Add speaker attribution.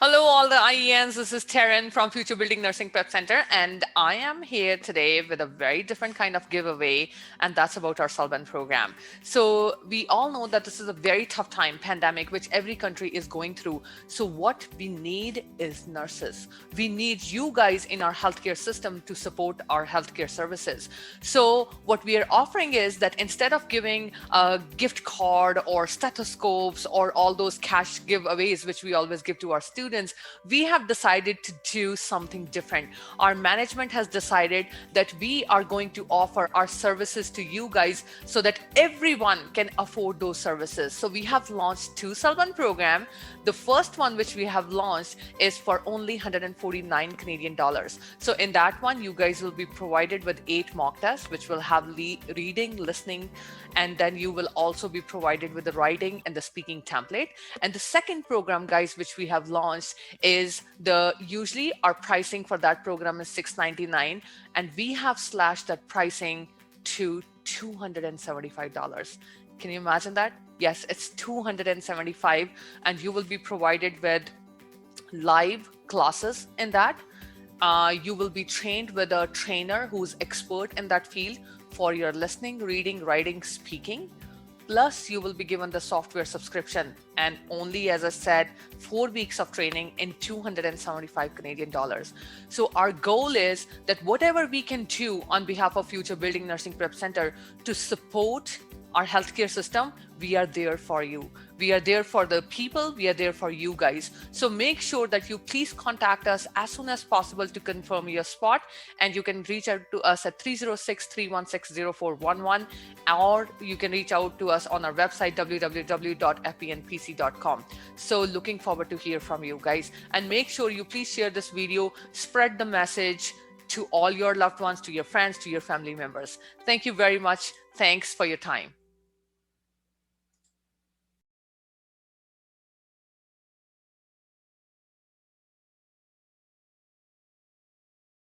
Speaker 1: Hello, all the IENs. This is Taryn from Future Building Nursing Prep Center, and I am here today with a very different kind of giveaway, and that's about our CELBAN program. So we all know that this is a very tough time, pandemic, which every country is going through. So what we need is nurses. We need you guys in our healthcare system to support our healthcare services. So what we are offering is that instead of giving a gift card or stethoscopes or all those cash giveaways, which we always give to our students, we have decided to do something different. Our management has decided that we are going to offer our services to you guys so that everyone can afford those services. So we have launched two CELBAN program. The first one which we have launched is for only 149 Canadian dollars. So in that one, you guys will be provided with 8 mock tests, which will have reading, listening, and then you will also be provided with the writing and the speaking template. And the second program, guys, which we have launched is usually our pricing for that program is $699, and we have slashed that pricing to $275. Can you imagine that? Yes, it's $275, and you will be provided with live classes in that. You will be trained with a trainer who's expert in that field for your listening, reading, writing, speaking. Plus, you will be given the software subscription, and only, as I said, 4 weeks of training in 275 Canadian dollars. So our goal is that whatever we can do on behalf of Future Building Nursing Prep Center to support our healthcare system, we are there for you. We are there for the people. We are there for you guys. So make sure that you please contact us as soon as possible to confirm your spot. And you can reach out to us at 306-316-0411, or you can reach out to us on our website, www.fpnpc.com. So looking forward to hear from you guys. And make sure you please share this video, spread the message to all your loved ones, to your friends, to your family members. Thank you very much. Thanks for your time.